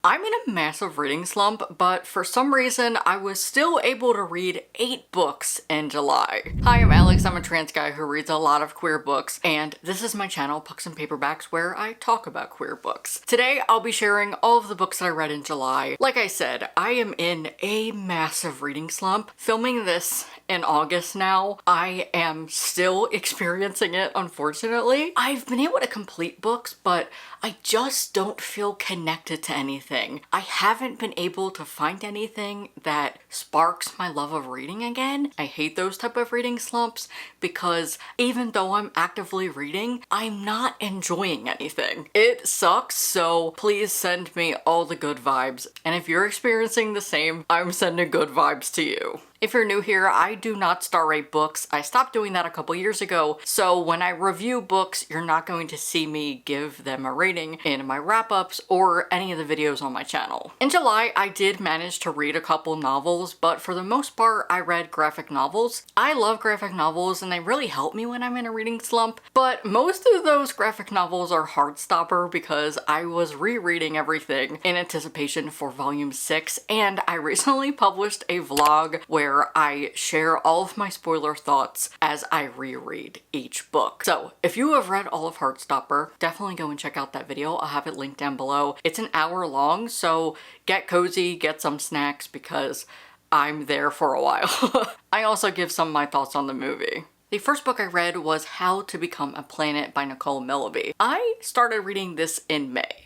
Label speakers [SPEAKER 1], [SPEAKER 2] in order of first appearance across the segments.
[SPEAKER 1] I'm in a massive reading slump, but for some reason I was still able to read 8 books in July. Hi, I'm Alex. I'm a trans guy who reads a lot of queer books, and this is my channel, Pucksandpaperbacks, where I talk about queer books. Today I'll be sharing all of the books that I read in July. Like I said, I am in a massive reading slump. Filming this in August now, I am still experiencing it, unfortunately. I've been able to complete books, but I just don't feel connected to anything. I haven't been able to find anything that sparks my love of reading again. I hate those type of reading slumps because even though I'm actively reading, I'm not enjoying anything. It sucks, so please send me all the good vibes. And if you're experiencing the same, I'm sending good vibes to you. If you're new here, I do not star rate books. I stopped doing that a couple years ago, so when I review books, you're not going to see me give them a rating in my wrap-ups or any of the videos on my channel. In July, I did manage to read a couple novels, but for the most part, I read graphic novels. I love graphic novels and they really help me when I'm in a reading slump, but most of those graphic novels are Heartstopper because I was rereading everything in anticipation for volume 6, and I recently published a vlog where I share all of my spoiler thoughts as I reread each book. So if you have read all of Heartstopper, definitely go and check out that video. I'll have it linked down below. It's an hour long, so get cozy, get some snacks because I'm there for a while. I also give some of my thoughts on the movie. The first book I read was How to Become a Planet by Nicole Melleby. I started reading this in May,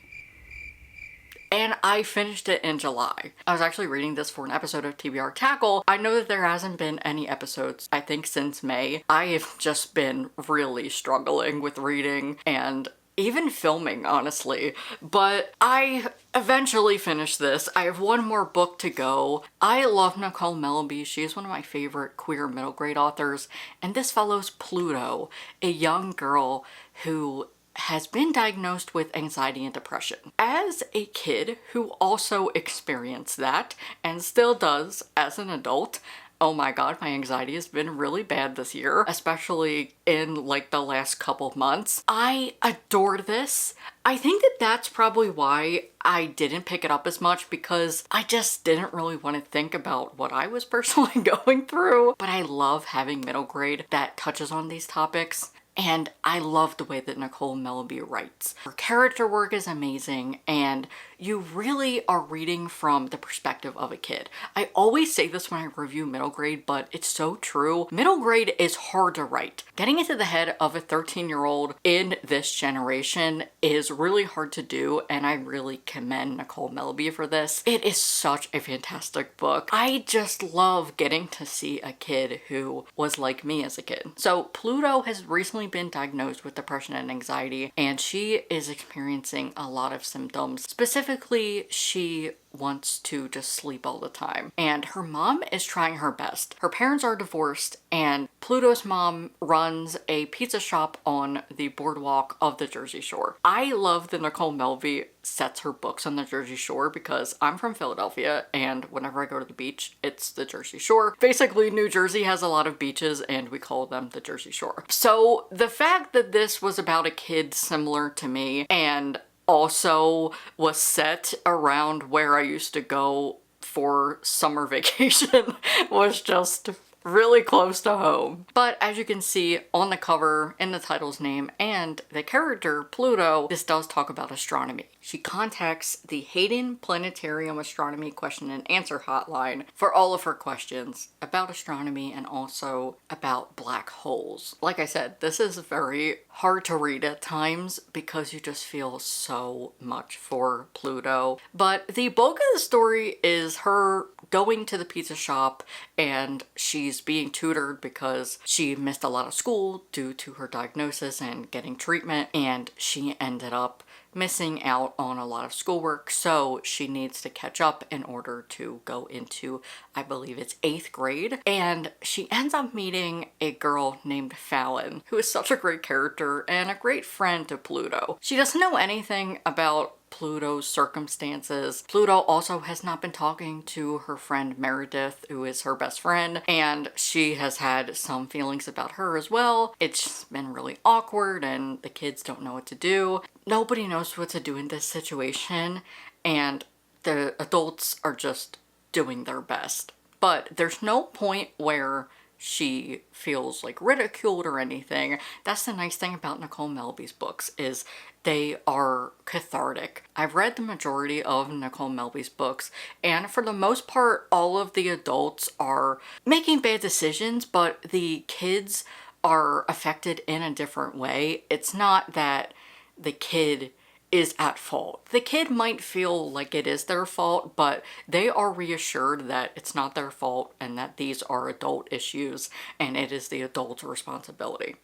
[SPEAKER 1] and I finished it in July. I was actually reading this for an episode of TBR Tackle. I know that there hasn't been any episodes, I think, since May. I have just been really struggling with reading and even filming, honestly. But I eventually finished this. I have one more book to go. I love Nicole Melleby. She is one of my favorite queer middle grade authors, and this follows Pluto, a young girl who has been diagnosed with anxiety and depression. As a kid who also experienced that and still does as an adult, oh my god, my anxiety has been really bad this year, especially in like the last couple of months. I adored this. I think that that's probably why I didn't pick it up as much, because I just didn't really want to think about what I was personally going through. But I love having middle grade that touches on these topics. And I love the way that Nicole Melleby writes. Her character work is amazing, and you really are reading from the perspective of a kid. I always say this when I review middle grade, but it's so true. Middle grade is hard to write. Getting into the head of a 13-year-old in this generation is really hard to do, and I really commend Nicole Melleby for this. It is such a fantastic book. I just love getting to see a kid who was like me as a kid. So Pluto has recently been diagnosed with depression and anxiety, and she is experiencing a lot of symptoms. Specifically, she wants to just sleep all the time, and her mom is trying her best. Her parents are divorced, and Pluto's mom runs a pizza shop on the boardwalk of the Jersey Shore. I love that Nicole Melleby sets her books on the Jersey Shore because I'm from Philadelphia, and whenever I go to the beach, it's the Jersey Shore. Basically, New Jersey has a lot of beaches, and we call them the Jersey Shore. So the fact that this was about a kid similar to me and also was set around where I used to go for summer vacation was just really close to home. But as you can see on the cover, in the title's name, and the character Pluto, this does talk about astronomy. She contacts the Hayden Planetarium Astronomy Question and Answer Hotline for all of her questions about astronomy and also about black holes. Like I said, this is very hard to read at times because you just feel so much for Pluto. But the bulk of the story is her going to the pizza shop, and she's being tutored because she missed a lot of school due to her diagnosis and getting treatment, and she ended up missing out on a lot of schoolwork, so she needs to catch up in order to go into, I believe it's 8th grade. And she ends up meeting a girl named Fallon, who is such a great character and a great friend to Pluto. She doesn't know anything about Pluto's circumstances. Pluto also has not been talking to her friend Meredith, who is her best friend, and she has had some feelings about her as well. It's been really awkward and the kids don't know what to do. Nobody knows what to do in this situation, and the adults are just doing their best. But there's no point where she feels like ridiculed or anything. That's the nice thing about Nicole Melleby's books, is they are cathartic. I've read the majority of Nicole Melleby's books, and for the most part, all of the adults are making bad decisions, but the kids are affected in a different way. It's not that the kid is at fault. The kid might feel like it is their fault, but they are reassured that it's not their fault and that these are adult issues and it is the adult's responsibility.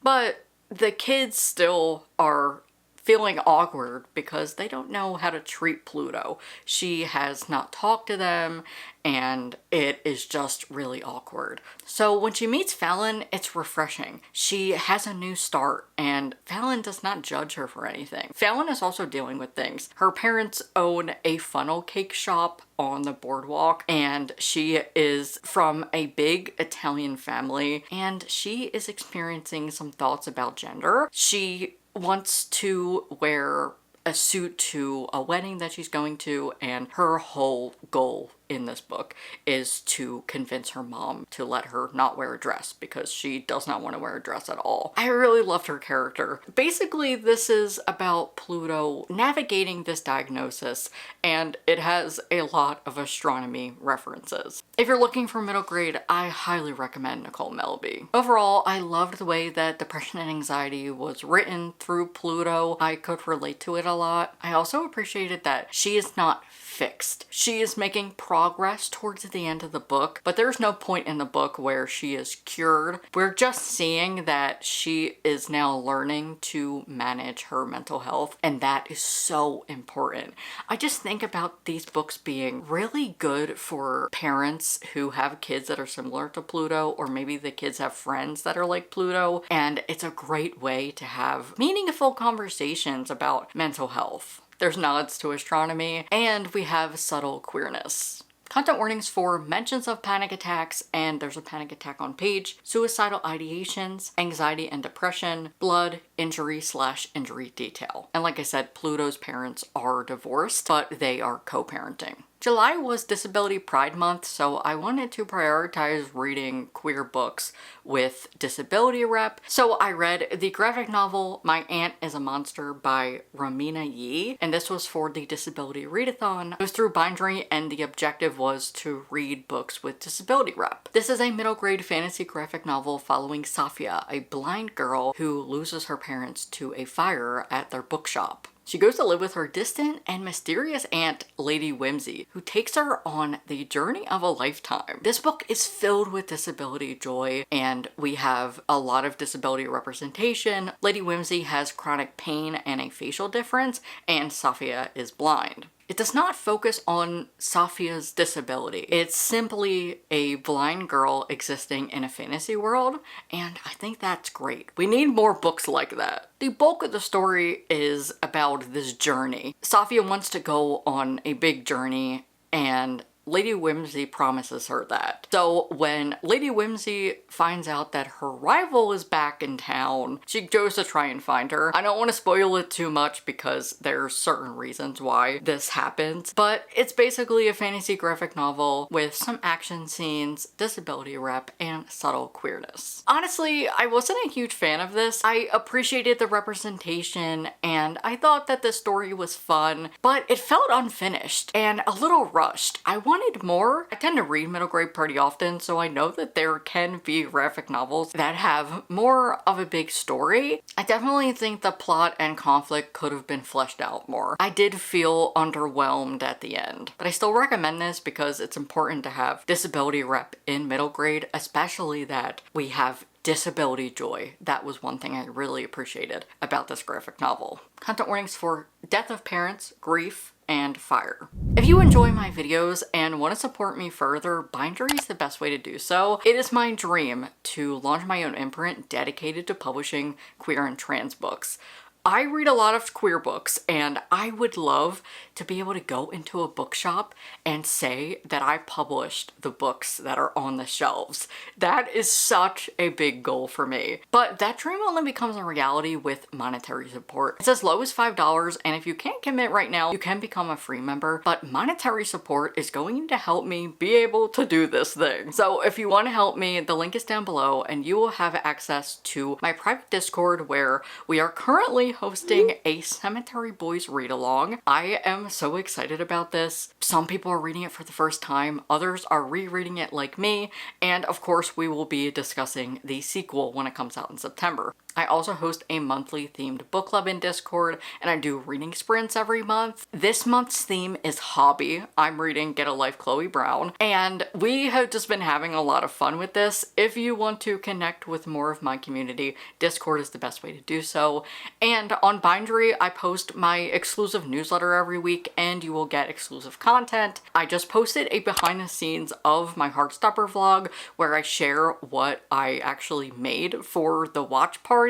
[SPEAKER 1] But the kids still are feeling awkward because they don't know how to treat Pluto. She has not talked to them and it is just really awkward. So when she meets Fallon, it's refreshing. She has a new start and Fallon does not judge her for anything. Fallon is also dealing with things. Her parents own a funnel cake shop on the boardwalk and she is from a big Italian family and she is experiencing some thoughts about gender. She wants to wear a suit to a wedding that she's going to, and her whole goal in this book is to convince her mom to let her not wear a dress because she does not want to wear a dress at all. I really loved her character. Basically, this is about Pluto navigating this diagnosis, and it has a lot of astronomy references. If you're looking for middle grade, I highly recommend Nicole Melleby. Overall, I loved the way that depression and anxiety was written through Pluto. I could relate to it a lot. I also appreciated that she is not fixed. She is making progress towards the end of the book, but there's no point in the book where she is cured. We're just seeing that she is now learning to manage her mental health, and that is so important. I just think about these books being really good for parents who have kids that are similar to Pluto, or maybe the kids have friends that are like Pluto, and it's a great way to have meaningful conversations about mental health. There's nods to astronomy, and we have subtle queerness. Content warnings for mentions of panic attacks, and there's a panic attack on page, suicidal ideations, anxiety and depression, blood, injury/injury detail. And like I said, Pluto's parents are divorced, but they are co-parenting. July was Disability Pride Month, so I wanted to prioritize reading queer books with disability rep. So I read the graphic novel My Aunt is a Monster by Reimena, and this was for the Disability Readathon. It was through Bindery, and the objective was to read books with disability rep. This is a middle grade fantasy graphic novel following Safia, a blind girl who loses her parents to a fire at their bookshop. She goes to live with her distant and mysterious aunt, Lady Whimsy, who takes her on the journey of a lifetime. This book is filled with disability joy, and we have a lot of disability representation. Lady Whimsy has chronic pain and a facial difference, and Safia is blind. It does not focus on Safia's disability. It's simply a blind girl existing in a fantasy world, and I think that's great. We need more books like that. The bulk of the story is about this journey. Safia wants to go on a big journey, and Lady Whimsy promises her that. So when Lady Whimsy finds out that her rival is back in town, she goes to try and find her. I don't want to spoil it too much because there's certain reasons why this happens, but it's basically a fantasy graphic novel with some action scenes, disability rep, and subtle queerness. Honestly, I wasn't a huge fan of this. I appreciated the representation, and I thought that the story was fun, but it felt unfinished and a little rushed. I wanted more. I tend to read middle grade pretty often, so I know that there can be graphic novels that have more of a big story. I definitely think the plot and conflict could have been fleshed out more. I did feel underwhelmed at the end, but I still recommend this because it's important to have disability rep in middle grade, especially that we have disability joy. That was one thing I really appreciated about this graphic novel. Content warnings for death of parents, grief, and fire. If you enjoy my videos and want to support me further, Bindery is the best way to do so. It is my dream to launch my own imprint dedicated to publishing queer and trans books. I read a lot of queer books, and I would love to be able to go into a bookshop and say that I published the books that are on the shelves. That is such a big goal for me. But that dream only becomes a reality with monetary support. It's as low as $5, and if you can't commit right now, you can become a free member, but monetary support is going to help me be able to do this thing. So if you want to help me, the link is down below, and you will have access to my private Discord where we are currently hosting a Cemetery Boys read-along. I am so excited about this. Some people are reading it for the first time, others are rereading it like me, and of course we will be discussing the sequel when it comes out in September. I also host a monthly themed book club in Discord, and I do reading sprints every month. This month's theme is hobby. I'm reading Get a Life, Chloe Brown, and we have just been having a lot of fun with this. If you want to connect with more of my community, Discord is the best way to do so. And on Bindery, I post my exclusive newsletter every week, and you will get exclusive content. I just posted a behind the scenes of my Heartstopper vlog where I share what I actually made for the watch party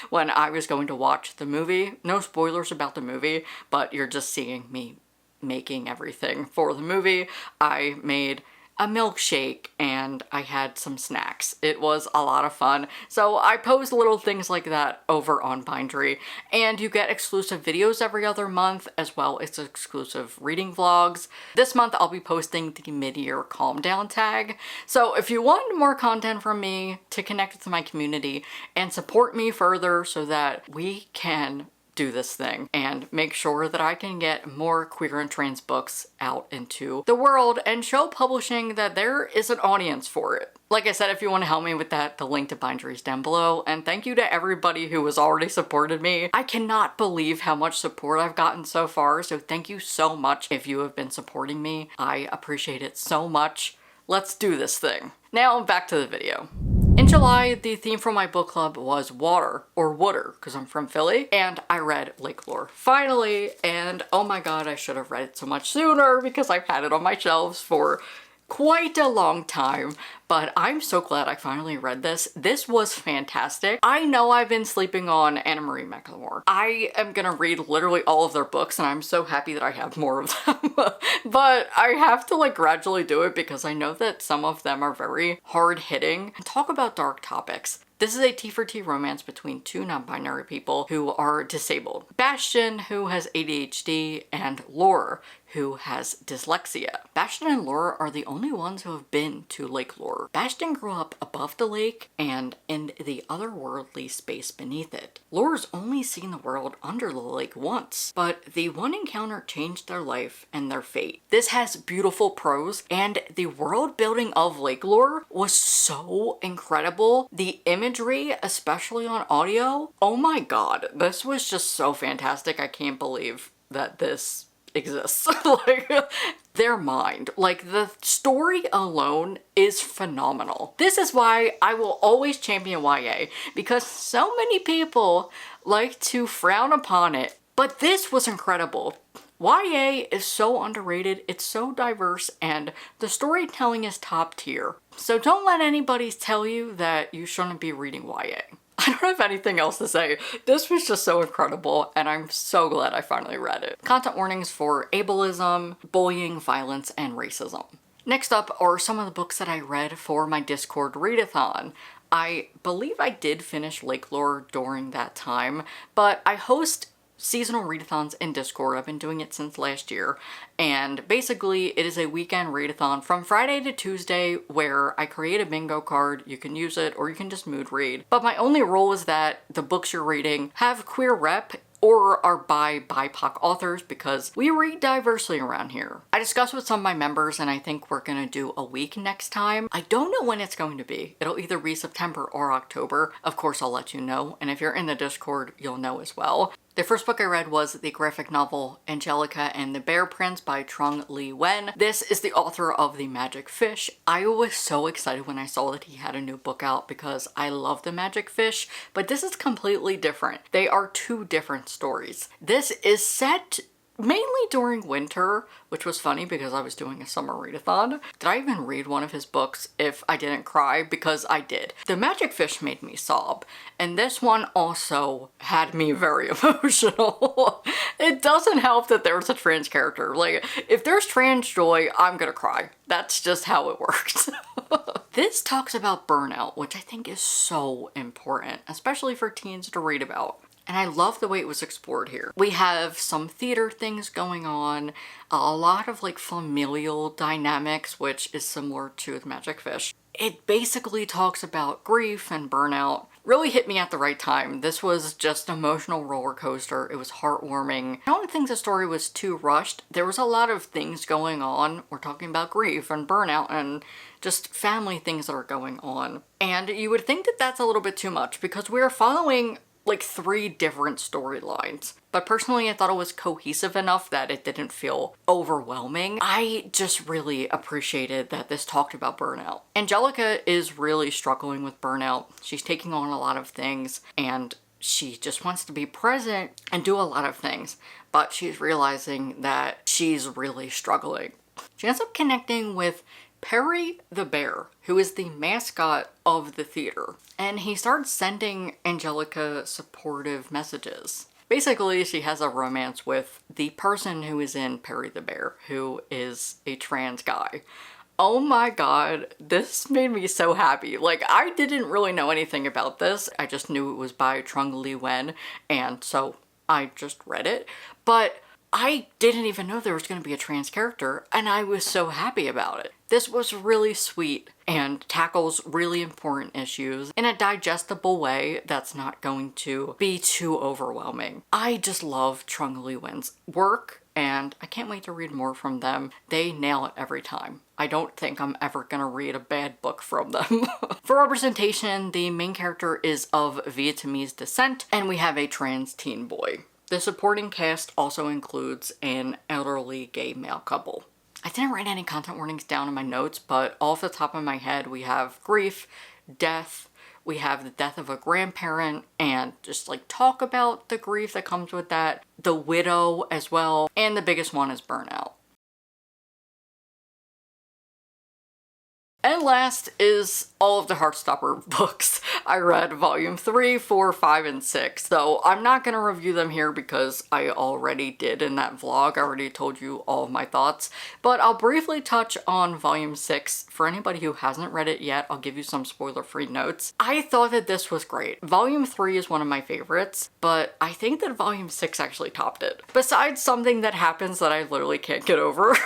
[SPEAKER 1] when I was going to watch the movie. No spoilers about the movie, but you're just seeing me making everything for the movie. I made a milkshake and I had some snacks. It was a lot of fun. So I post little things like that over on Bindery, and you get exclusive videos every other month as well as exclusive reading vlogs. This month I'll be posting the mid-year calm down tag. So if you want more content from me to connect with my community and support me further so that we can do this thing and make sure that I can get more queer and trans books out into the world and show publishing that there is an audience for it. Like I said, if you want to help me with that, the link to Bindery is down below. And thank you to everybody who has already supported me. I cannot believe how much support I've gotten so far, so thank you so much if you have been supporting me. I appreciate it so much. Let's do this thing. Now back to the video. In July, the theme for my book club was water, or water, because I'm from Philly, and I read Lakelore finally, and oh my god, I should have read it so much sooner because I've had it on my shelves for quite a long time, but I'm so glad I finally read this. This was fantastic. I know I've been sleeping on Anna Marie McLemore. I am gonna read literally all of their books, and I'm so happy that I have more of them. But I have to like gradually do it because I know that some of them are very hard-hitting and talk about dark topics. This is a T for T romance between two non-binary people who are disabled. Bastian, who has ADHD, and Laura, who has dyslexia. Bastian and Laura are the only ones who have been to Lakelore. Bastian grew up above the lake and in the otherworldly space beneath it. Laura's only seen the world under the lake once, but the one encounter changed their life and their fate. This has beautiful prose, and the world building of Lakelore was so incredible. The imagery, especially on audio, oh my god, this was just so fantastic. I can't believe that this exists. Like, their mind, like the story alone is phenomenal. This is why I will always champion YA, because so many people like to frown upon it, but this was incredible. YA is so underrated, it's so diverse, and the storytelling is top tier. So don't let anybody tell you that you shouldn't be reading YA. I don't have anything else to say. This was just so incredible, and I'm so glad I finally read it. Content warnings for ableism, bullying, violence, and racism. Next up are some of the books that I read for my Discord readathon. I believe I did finish Lakelore during that time, but I host seasonal readathons in Discord. I've been doing it since last year, and basically it is a weekend readathon from Friday to Tuesday where I create a bingo card. You can use it or you can just mood read, but my only rule is that the books you're reading have queer rep or are by BIPOC authors because we read diversely around here. I discussed with some of my members, and I think we're gonna do a week next time. I don't know when it's going to be. It'll either be September or October. Of course, I'll let you know, and if you're in the Discord, you'll know as well. The first book I read was the graphic novel Angelica and the Bear Prince by Trung Nguyen. This is the author of The Magic Fish. I was so excited when I saw that he had a new book out because I love The Magic Fish, but this is completely different. They are two different stories. This is set mainly during winter, which was funny because I was doing a summer readathon. Did I even read one of his books if I didn't cry? Because I did. The Magic Fish made me sob, and this one also had me very emotional. It doesn't help that there's a trans character. Like, if there's trans joy, I'm gonna cry. That's just how it works. This talks about burnout, which I think is so important, especially for teens to read about. And I love the way it was explored here. We have some theater things going on, a lot of like familial dynamics, which is similar to the Magic Fish. It basically talks about grief and burnout. Really hit me at the right time. This was just an emotional roller coaster. It was heartwarming. I don't think the story was too rushed. There was a lot of things going on. We're talking about grief and burnout and just family things that are going on. And you would think that that's a little bit too much because we're following like 3 different storylines. But personally, I thought it was cohesive enough that it didn't feel overwhelming. I just really appreciated that this talked about burnout. Angelica is really struggling with burnout. She's taking on a lot of things and she just wants to be present and do a lot of things, but she's realizing that she's really struggling. She ends up connecting with Perry the bear, who is the mascot of the theater, and he starts sending Angelica supportive messages. Basically, she has a romance with the person who is in Perry the bear, who is a trans guy. Oh my god, this made me so happy. Like, I didn't really know anything about this. I just knew it was by Trung, Nguyen, and so I just read it. But I didn't even know there was going to be a trans character, and I was so happy about it. This was really sweet and tackles really important issues in a digestible way that's not going to be too overwhelming. I just love Trung Nguyen's work, and I can't wait to read more from them. They nail it every time. I don't think I'm ever gonna read a bad book from them. For representation, the main character is of Vietnamese descent, and we have a trans teen boy. The supporting cast also includes an elderly gay male couple. I didn't write any content warnings down in my notes, but off the top of my head, we have grief, death, we have the death of a grandparent, and just like talk about the grief that comes with that, the widow as well, and the biggest one is burnout. And last is all of the Heartstopper books. I read volume 3, 4, 5, and 6. So I'm not going to review them here because I already did in that vlog. I already told you all of my thoughts. But I'll briefly touch on volume 6. For anybody who hasn't read it yet, I'll give you some spoiler-free notes. I thought that this was great. Volume 3 is one of my favorites, but I think that volume 6 actually topped it. Besides something that happens that I literally can't get over.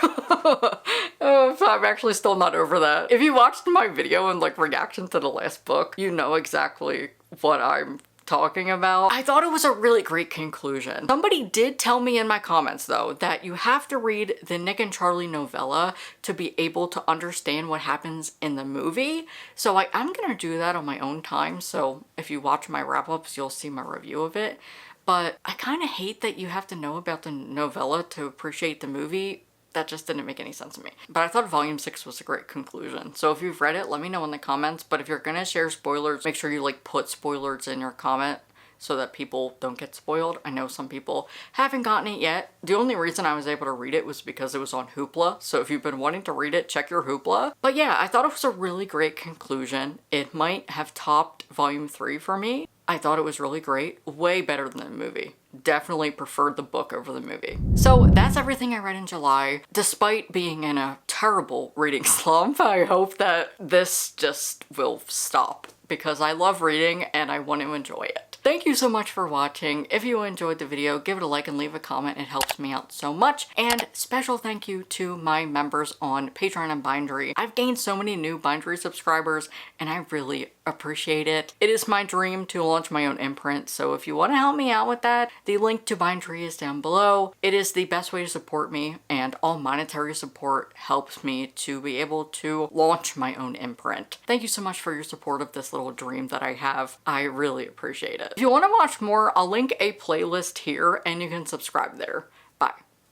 [SPEAKER 1] I'm actually still not over that. If you watched my video and like reaction to the last book, you know exactly what I'm talking about. I thought it was a really great conclusion. Somebody did tell me in my comments though that you have to read the Nick and Charlie novella to be able to understand what happens in the movie. So I'm gonna do that on my own time. So if you watch my wrap-ups, you'll see my review of it. But I kind of hate that you have to know about the novella to appreciate the movie. That just didn't make any sense to me. But I thought volume 6 was a great conclusion. So if you've read it, let me know in the comments. But if you're gonna share spoilers, make sure you like put spoilers in your comment so that people don't get spoiled. I know some people haven't gotten it yet. The only reason I was able to read it was because it was on Hoopla. So if you've been wanting to read it, check your Hoopla. But yeah, I thought it was a really great conclusion. It might have topped volume 3 for me. I thought it was really great. Way better than the movie. Definitely preferred the book over the movie. So that's everything I read in July. Despite being in a terrible reading slump, I hope that this just will stop because I love reading and I want to enjoy it. Thank you so much for watching. If you enjoyed the video, give it a like and leave a comment. It helps me out so much. And special thank you to my members on Patreon and Bindery. I've gained so many new Bindery subscribers and I really appreciate it. It is my dream to launch my own imprint, so if you want to help me out with that, the link to Bindery is down below. It is the best way to support me, and all monetary support helps me to be able to launch my own imprint. Thank you so much for your support of this little dream that I have. I really appreciate it. If you want to watch more, I'll link a playlist here and you can subscribe there.